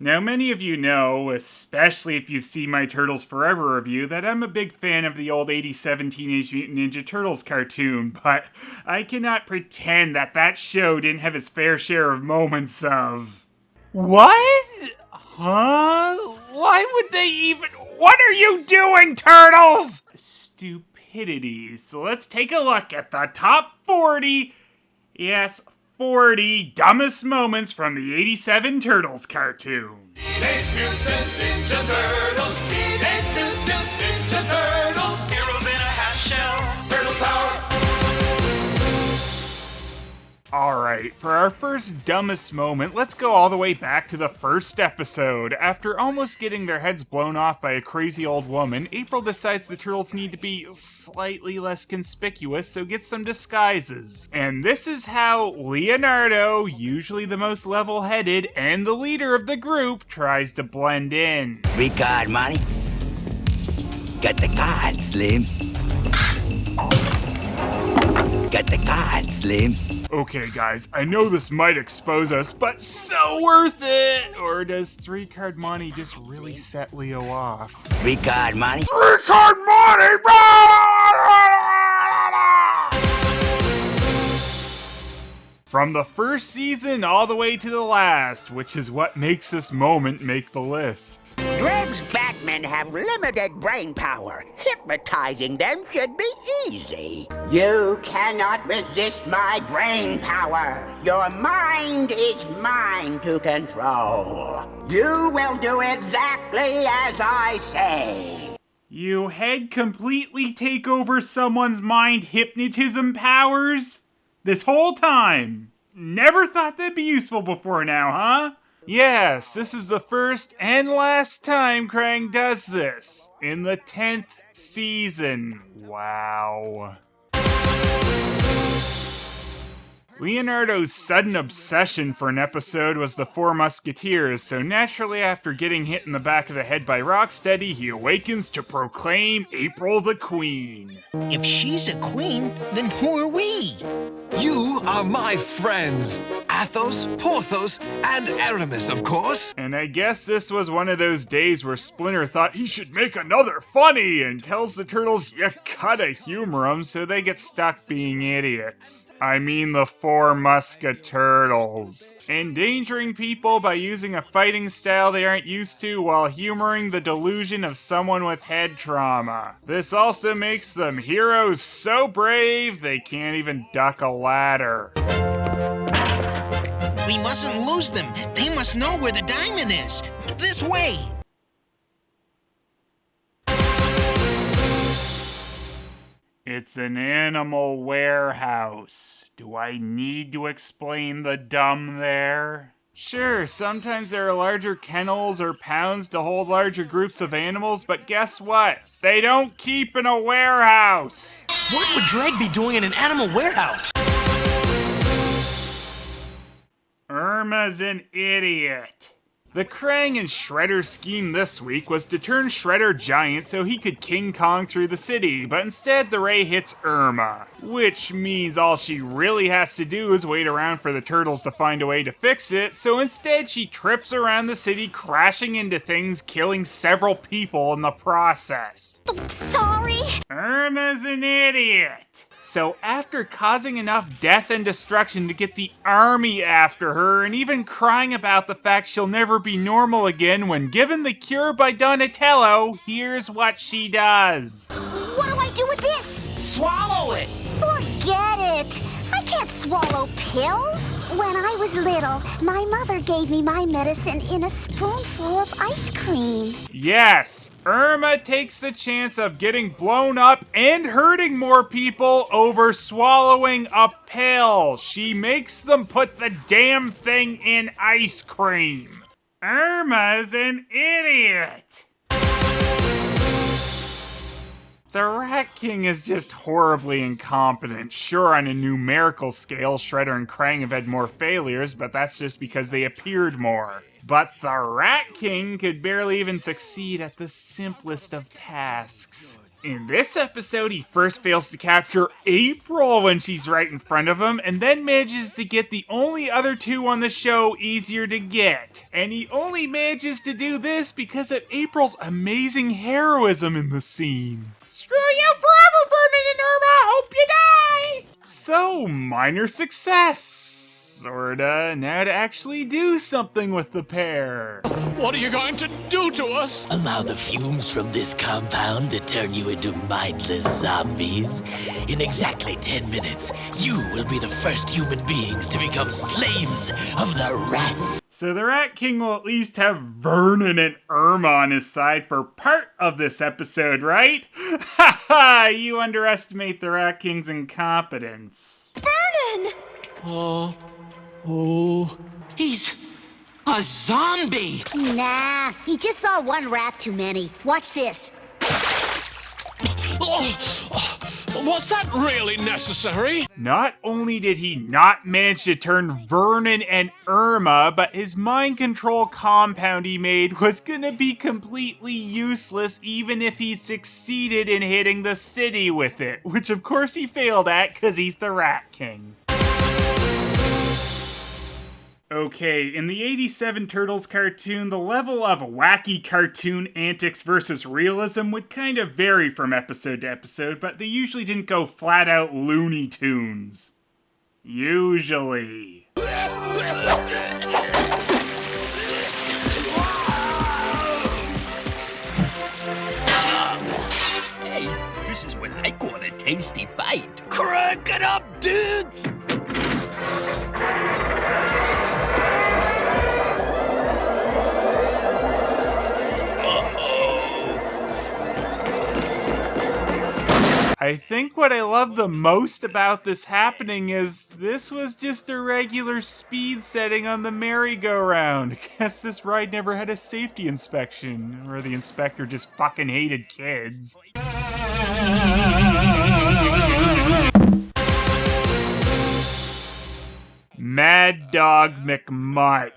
Now, many of you know, especially if you've seen my Turtles Forever review, that I'm a big fan of the old 87 Teenage Mutant Ninja Turtles cartoon, but I cannot pretend that that show didn't have its fair share of moments of... What? Huh? Why would they even... What are you doing, Turtles? stupidity. So let's take a look at the top 40... Yes, 40 dumbest moments from the 87 Turtles cartoon. Teenage Mutant Ninja Turtles. Teenage Mutant Ninja Turtles. Heroes in a half shell. Turtle power. Alright, for our first dumbest moment, let's go all the way back to the first episode. After almost getting their heads blown off by a crazy old woman, April decides the Turtles need to be slightly less conspicuous, so gets some disguises. And this is how Leonardo, usually the most level-headed and the leader of the group, tries to blend in. Free card money? Got the card, Slim. Got the card, Slim. Okay guys, I know this might expose us, but so worth it! Or does 3-card money just really set Leo off? Free card money? 3-card money! From the first season all the way to the last, which is what makes this moment make the list. Greg's Batmen have limited brain power. Hypnotizing them should be easy. You cannot resist my brain power. Your mind is mine to control. You will do exactly as I say. You had completely take over someone's mind hypnotism powers? This whole time? Never thought that'd be useful before now, huh? Yes, this is the first and last time Krang does this. In the 10th season. Wow. Leonardo's sudden obsession for an episode was the Four Musketeers, so naturally after getting hit in the back of the head by Rocksteady, he awakens to proclaim April the Queen. If she's a queen, then who are we? You are my friends. Athos, Porthos, and Aramis, of course. And I guess this was one of those days where Splinter thought he should make another funny and tells the Turtles you gotta humor them so they get stuck being idiots. I mean the Four Musketurtles. Endangering people by using a fighting style they aren't used to while humoring the delusion of someone with head trauma. This also makes them heroes so brave they can't even duck a ladder. We mustn't lose them. They must know where the diamond is. This way. It's an animal warehouse. Do I need to explain the dumb there? Sure, sometimes there are larger kennels or pounds to hold larger groups of animals, but guess what? They don't keep in a warehouse! What would Drake be doing in an animal warehouse? Irma's an idiot. The Krang and Shredder scheme this week was to turn Shredder giant so he could King Kong through the city, but instead the ray hits Irma. Which means all she really has to do is wait around for the Turtles to find a way to fix it, so instead she trips around the city crashing into things, killing several people in the process. Sorry? Irma's an idiot. So after causing enough death and destruction to get the army after her, and even crying about the fact she'll never be normal again when given the cure by Donatello, here's what she does. What do I do with this? Swallow it. Forget it. I can't swallow pills. When I was little, my mother gave me my medicine in a spoonful of ice cream. Yes, Irma takes the chance of getting blown up and hurting more people over swallowing a pill. She makes them put the damn thing in ice cream. Irma's an idiot. The Rat King is just horribly incompetent. Sure, on a numerical scale, Shredder and Krang have had more failures, but that's just because they appeared more. But the Rat King could barely even succeed at the simplest of tasks. In this episode, he first fails to capture April when she's right in front of him, and then manages to get the only other two on the show easier to get. And he only manages to do this because of April's amazing heroism in the scene. Screw you forever, Vernon and Irma! Hope you die! So, minor success. Sorta. Now to actually do something with the pair. What are you going to do to us? Allow the fumes from this compound to turn you into mindless zombies. In exactly 10 minutes, you will be the first human beings to become slaves of the rats. So the Rat King will at least have Vernon and Irma on his side for part of this episode, right? Ha ha! You underestimate the Rat King's incompetence. Vernon! He's a zombie. Nah, he just saw one rat too many. Watch this. Was that really necessary? Not only did he not manage to turn Vernon and Irma, but his mind control compound he made was gonna be completely useless even if he succeeded in hitting the city with it, which of course he failed at because he's the Rat King. Okay, in the 87 Turtles cartoon, the level of wacky cartoon antics versus realism would kind of vary from episode to episode, but they usually didn't go flat out Looney Tunes. Usually. Hey, this is what I call a tasty bite. Crank it up, dudes! I think what I love the most about this happening is this was just a regular speed setting on the merry-go-round. I guess this ride never had a safety inspection, or the inspector just fucking hated kids. Mad Dog Mcmutt.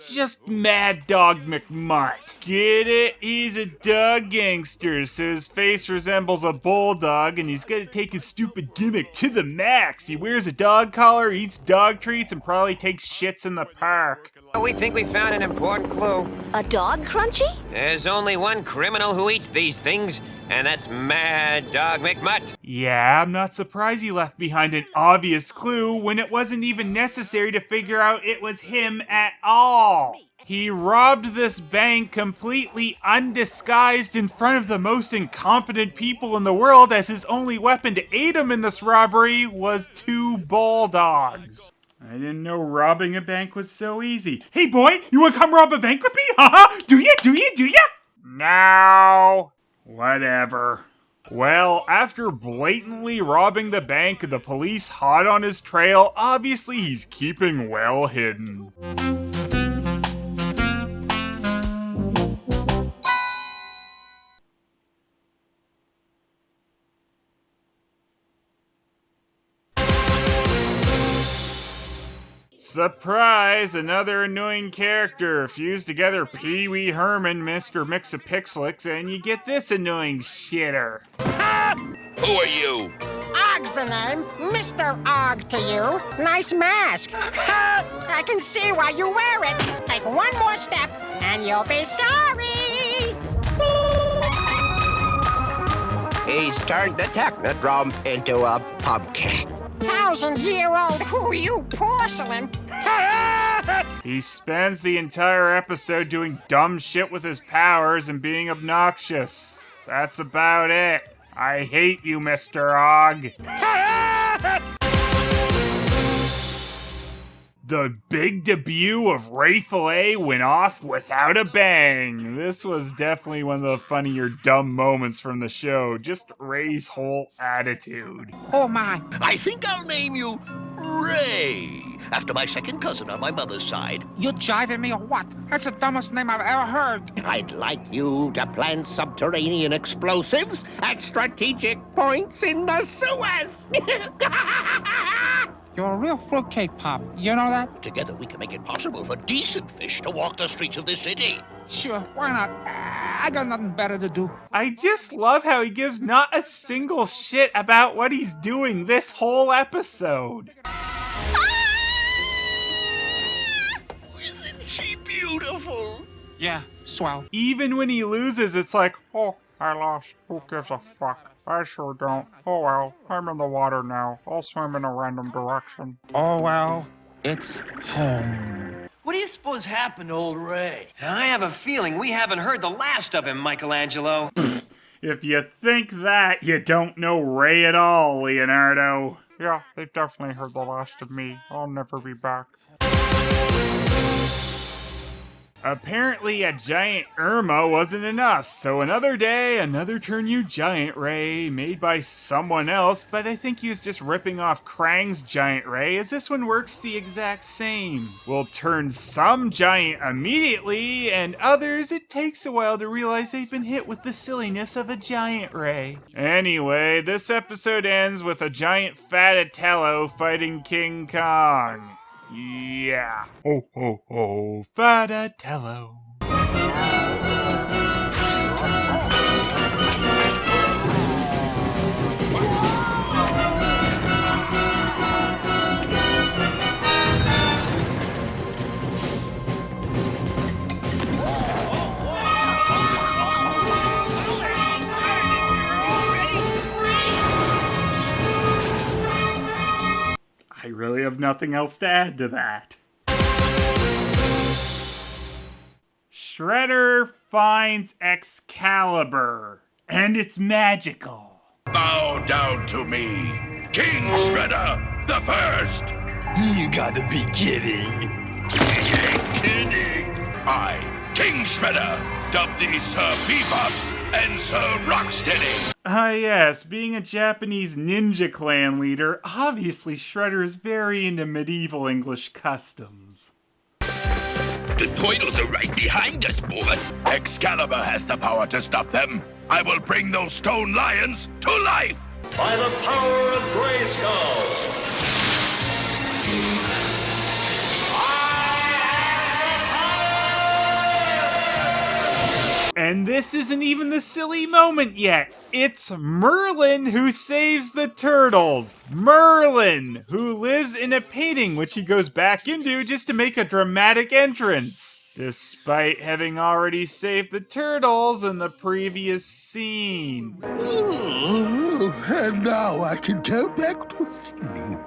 Just Mad Dog Mcmutt. Get it? He's a dog gangster, so his face resembles a bulldog, and he's gonna take his stupid gimmick to the max. He wears a dog collar, eats dog treats, and probably takes shits in the park. We think we found an important clue. A dog crunchie? There's only one criminal who eats these things, and that's Mad Dog Mcmutt. Yeah, I'm not surprised he left behind an obvious clue when it wasn't even necessary to figure out it was him at all. He robbed this bank completely undisguised in front of the most incompetent people in the world, as his only weapon to aid him in this robbery was 2 bulldogs. I didn't know robbing a bank was so easy. Hey boy, you wanna come rob a bank with me? Haha, do ya? No. Whatever. Well, after blatantly robbing the bank and the police hot on his trail, obviously he's keeping well hidden. Surprise! Another annoying character. Fuse together Pee Wee Herman, Mr. Mix-a-Pixlix, and you get this annoying shitter. Who are you? Og's the name. Mr. Og to you. Nice mask. I can see why you wear it. Take one more step, and you'll be sorry. He's turned the Technodrome into a pumpkin. 1,000-year-old who you porcelain. He spends the entire episode doing dumb shit with his powers and being obnoxious. That's about it. I hate you, Mr. Og. The big debut of Rayful A went off without a bang. This was definitely one of the funnier dumb moments from the show. Just Ray's whole attitude. Oh my. I think I'll name you Ray, after my second cousin on my mother's side. You jiving me or what? That's the dumbest name I've ever heard. I'd like you to plant subterranean explosives at strategic points in the sewers. You're a real fruitcake, Pop. You know that? Together we can make it possible for decent fish to walk the streets of this city. Sure, why not? I got nothing better to do. I just love how he gives not a single shit about what he's doing this whole episode. Isn't she beautiful? Yeah, swell. Even when he loses, it's like, oh, I lost. Who gives a fuck? I sure don't. Oh well, I'm in the water now. I'll swim in a random direction. Oh well, it's home. What do you suppose happened to old Ray? I have a feeling we haven't heard the last of him, Michelangelo. If you think that, you don't know Ray at all, Leonardo. Yeah, they've definitely heard the last of me. I'll never be back. Apparently a giant Irma wasn't enough, so another day, another Turn You Giant Ray, made by someone else, but I think he was just ripping off Krang's Giant Ray, as this one works the exact same. We'll turn some giant immediately, and others it takes a while to realize they've been hit with the silliness of a Giant Ray. Anyway, this episode ends with a giant Fatatello fighting King Kong. Yeah. Oh, oh, oh, Fatatello. I really have nothing else to add to that. Shredder finds Excalibur, and it's magical. Bow down to me, King Shredder the First. You gotta be kidding. Kidding. I, King Shredder, dubbed thee Sir Bebop and Sir Rocksteady. Ah yes, being a Japanese ninja clan leader, obviously Shredder is very into medieval English customs. The Turtles are right behind us, boss. Excalibur has the power to stop them. I will bring those stone lions to life. By the power of Grayskull. And this isn't even the silly moment yet. It's Merlin who saves the turtles. Merlin, who lives in a painting which he goes back into just to make a dramatic entrance, despite having already saved the turtles in the previous scene. And now I can go back to sleep.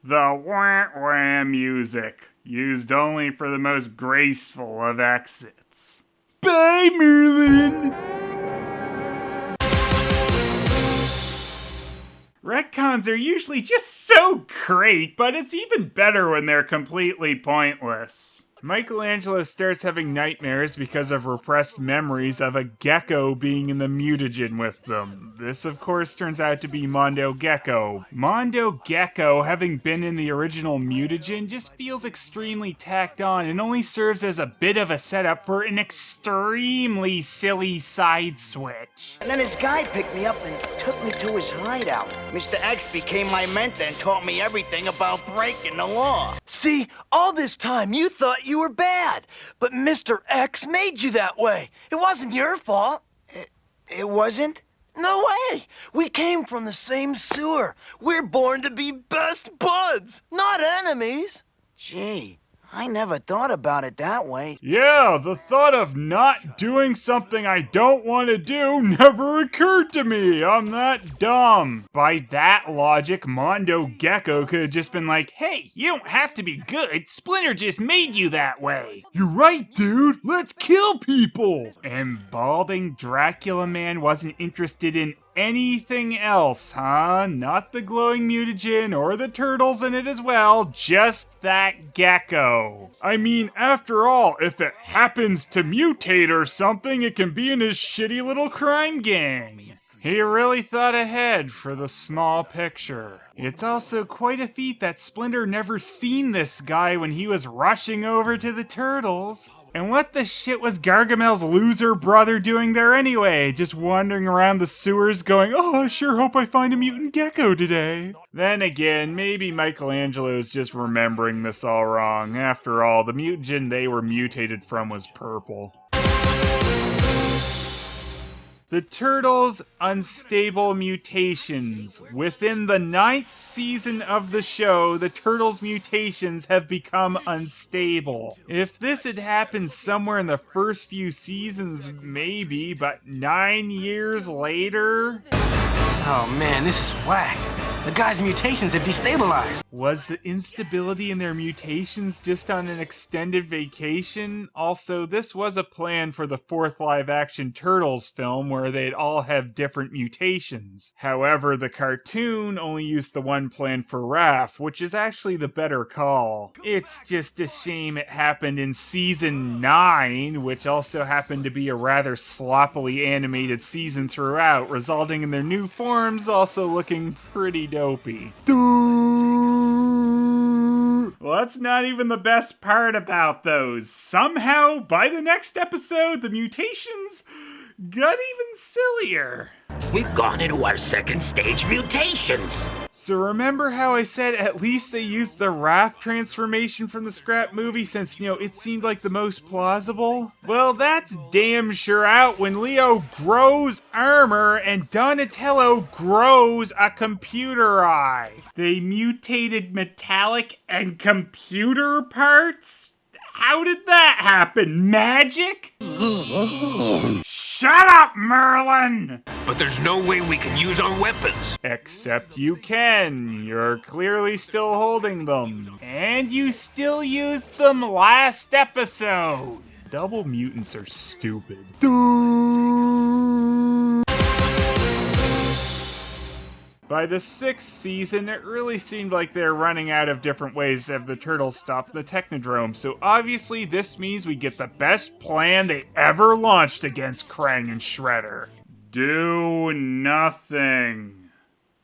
The wah-wah music, used only for the most graceful of exits. Bye, Merlin! Retcons are usually just so great, but it's even better when they're completely pointless. Michelangelo starts having nightmares because of repressed memories of a gecko being in the mutagen with them. This, of course, turns out to be Mondo Gecko. Mondo Gecko, having been in the original mutagen, just feels extremely tacked on and only serves as a bit of a setup for an extremely silly side switch. And then this guy picked me up and took me to his hideout. Mr. X became my mentor and taught me everything about breaking the law. See, all this time you thought you were bad, but Mr. X made you that way. It wasn't your fault. It wasn't? No way! We came from the same sewer. We're born to be best buds, not enemies. Gee, I never thought about it that way. Yeah, the thought of not doing something I don't want to do never occurred to me. I'm that dumb. By that logic, Mondo Gecko could have just been like, hey, you don't have to be good. Splinter just made you that way. You're right, dude. Let's kill people. And balding Dracula Man wasn't interested in anything else, huh? Not the glowing mutagen or the turtles in it as well, just that gecko. I mean, after all, if it happens to mutate or something, it can be in his shitty little crime gang. He really thought ahead for the small picture. It's also quite a feat that Splinter never seen this guy when he was rushing over to the turtles. And what the shit was Gargamel's loser brother doing there anyway? Just wandering around the sewers going, oh, I sure hope I find a mutant gecko today. Then again, maybe Michelangelo's just remembering this all wrong. After all, the mutagen they were mutated from was purple. The Turtles' unstable mutations. Within the 9th season of the show, the Turtles' mutations have become unstable. If this had happened somewhere in the first few seasons, maybe, but 9 years later? Oh man, this is whack. The guy's mutations have destabilized. Was the instability in their mutations just on an extended vacation? Also, this was a plan for the 4th live-action Turtles film where they'd all have different mutations. However, the cartoon only used the one plan for Raph, which is actually the better call. It's just a shame it happened in Season 9, which also happened to be a rather sloppily animated season throughout, resulting in their new forms also looking pretty dopey. Well, that's not even the best part about those. Somehow, by the next episode, the mutations got even sillier. We've gone into our 2nd stage mutations. So remember how I said at least they used the Raph transformation from the Scrap movie since, it seemed like the most plausible? Well, that's damn sure out when Leo grows armor and Donatello grows a computer eye. They mutated metallic and computer parts? How did that happen? Magic? Shut up, Merlin! But there's no way we can use our weapons. Except you can. You're clearly still holding them. And you still used them last episode. Double mutants are stupid. By the 6th season, it really seemed like they're running out of different ways to have the Turtles stop the Technodrome, so obviously this means we get the best plan they ever launched against Krang and Shredder. Do nothing.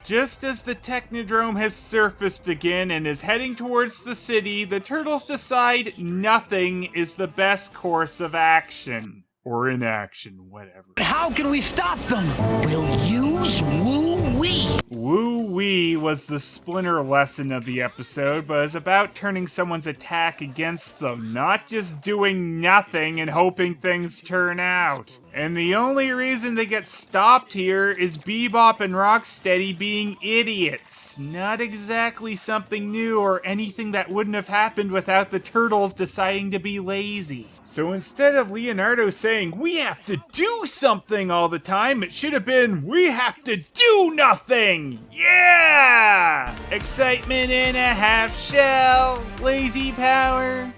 Just as the Technodrome has surfaced again and is heading towards the city, the Turtles decide nothing is the best course of action. Or inaction, whatever. How can we stop them? We'll use woo-wee. Woo-wee was the Splinter lesson of the episode, but is about turning someone's attack against them, not just doing nothing and hoping things turn out. And the only reason they get stopped here is Bebop and Rocksteady being idiots. Not exactly something new or anything that wouldn't have happened without the Turtles deciding to be lazy. So instead of Leonardo saying, we have to do something all the time, it should have been, we have to do nothing! Yeah! Excitement in a half shell, lazy power.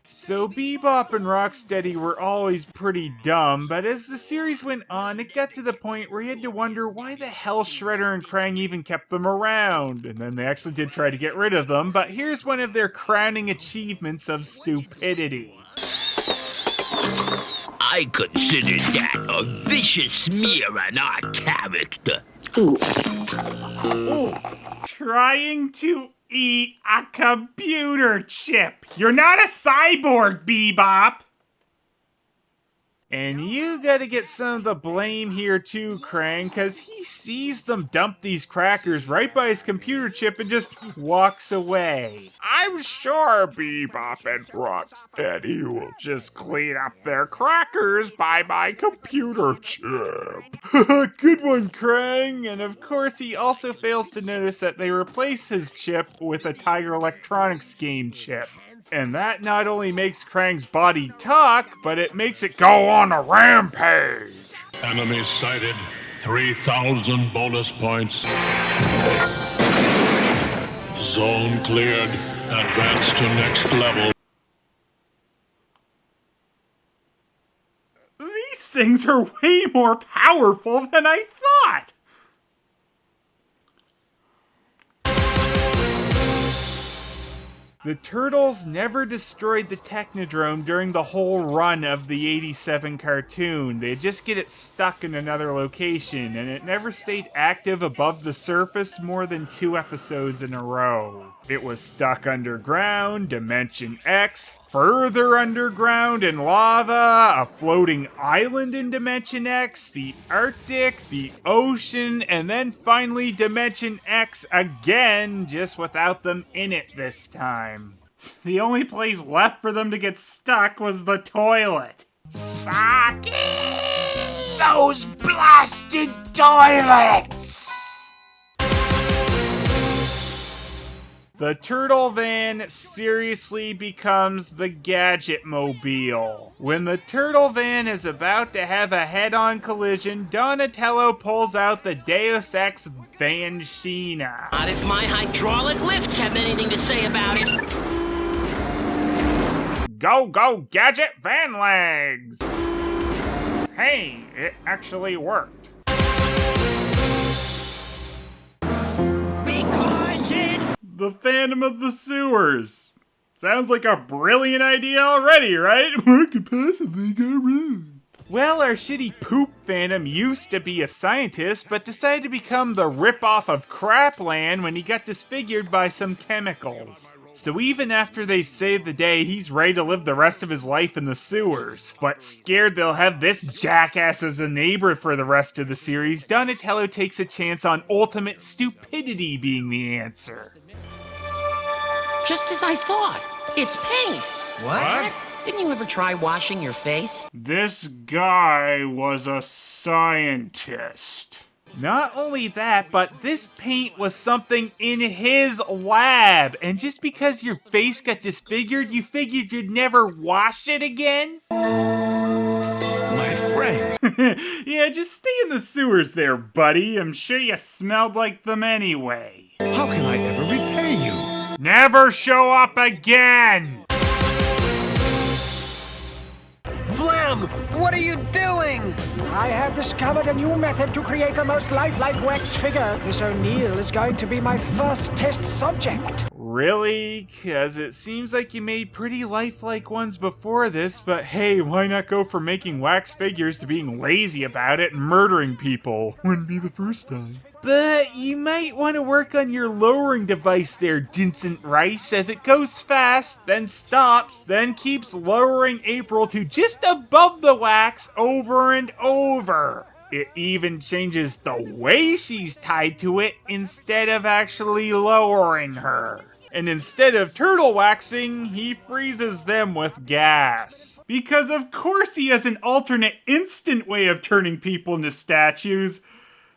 So Bebop and Rocksteady were always pretty dumb, but as the series went on, it got to the point where you had to wonder why the hell Shredder and Krang even kept them around. And then they actually did try to get rid of them, but here's one of their crowning achievements of stupidity. I consider that a vicious smear on our character. Trying to eat a computer chip. You're not a cyborg, Bebop. And you gotta get some of the blame here too, Krang, cause he sees them dump these crackers right by his computer chip and just walks away. I'm sure Bebop and Rocksteady will just clean up their crackers by my computer chip. Good one, Krang. And of course he also fails to notice that they replace his chip with a Tiger Electronics game chip. And that not only makes Krang's body talk, but it makes it go on a rampage. Enemy sighted. 3,000 bonus points. Zone cleared. Advance to next level. These things are way more powerful than I thought. The Turtles never destroyed the Technodrome during the whole run of the 87 cartoon. They'd just get it stuck in another location, and it never stayed active above the surface more than 2 episodes in a row. It was stuck underground, Dimension X, further underground in lava, a floating island in Dimension X, the Arctic, the ocean, and then finally Dimension X again, just without them in it this time. The only place left for them to get stuck was the toilet. Saki! Those blasted toilets! The turtle van seriously becomes the Gadget mobile. When the turtle van is about to have a head-on collision, Donatello pulls out the Deus Ex Vanshina. Not if my hydraulic lifts have anything to say about it. Go, go, Gadget van legs! Hey, it actually worked. The Phantom of the Sewers. Sounds like a brilliant idea already, right? What could possibly go wrong? Well, our shitty poop Phantom used to be a scientist, but decided to become the ripoff of Crapland when he got disfigured by some chemicals. So even after they've saved the day, he's ready to live the rest of his life in the sewers. But scared they'll have this jackass as a neighbor for the rest of the series, Donatello takes a chance on ultimate stupidity being the answer. Just as I thought. It's paint. What? Didn't you ever try washing your face? This guy was a scientist. Not only that, but this paint was something in his lab. And just because your face got disfigured, you figured you'd never wash it again? My friend. Yeah, just stay in the sewers there, buddy. I'm sure you smelled like them anyway. How can I ever repay you? Never show up again! Phlegm, what are you doing? I have discovered a new method to create a most lifelike wax figure. Miss O'Neill is going to be my first test subject. Really? 'Cause it seems like you made pretty lifelike ones before this, but hey, why not go from making wax figures to being lazy about it and murdering people? Wouldn't be the first time. But you might want to work on your lowering device there, Vincent Rice, as it goes fast, then stops, then keeps lowering April to just above the wax over and over. It even changes the way she's tied to it instead of actually lowering her. And instead of turtle waxing, he freezes them with gas. Because of course he has an alternate instant way of turning people into statues,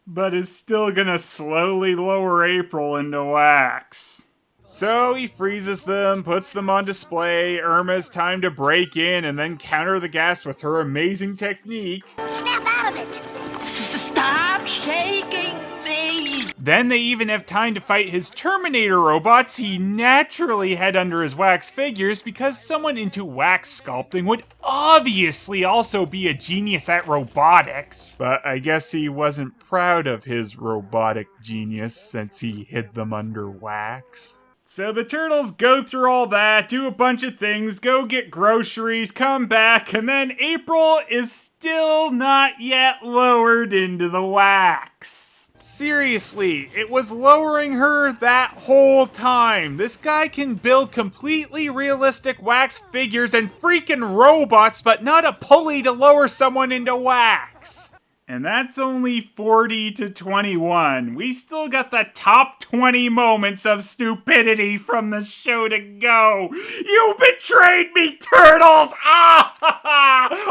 but is still gonna slowly lower April into wax. So he freezes them, puts them on display, Irma's time to break in and then counter the gas with her amazing technique. Snap out of it! Stop shaking me! Then they even have time to fight his Terminator robots he naturally had under his wax figures because someone into wax sculpting would obviously also be a genius at robotics. But I guess he wasn't proud of his robotic genius since he hid them under wax. So the turtles go through all that, do a bunch of things, go get groceries, come back, and then April is still not yet lowered into the wax. Seriously, it was lowering her that whole time. This guy can build completely realistic wax figures and freaking robots, but not a pulley to lower someone into wax. And that's only 40 to 21. We still got the top 20 moments of stupidity from the show to go. You betrayed me, Turtles! Ah!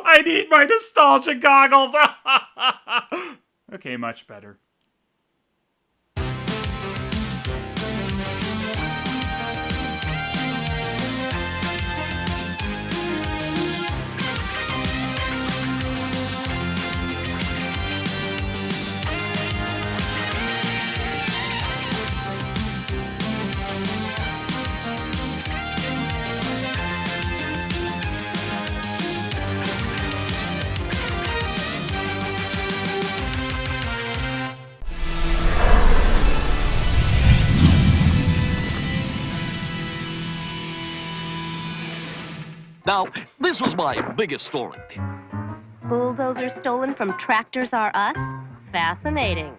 I need my nostalgia goggles! Okay, much better. Now, this was my biggest story. Bulldozers stolen from tractors are us? Fascinating.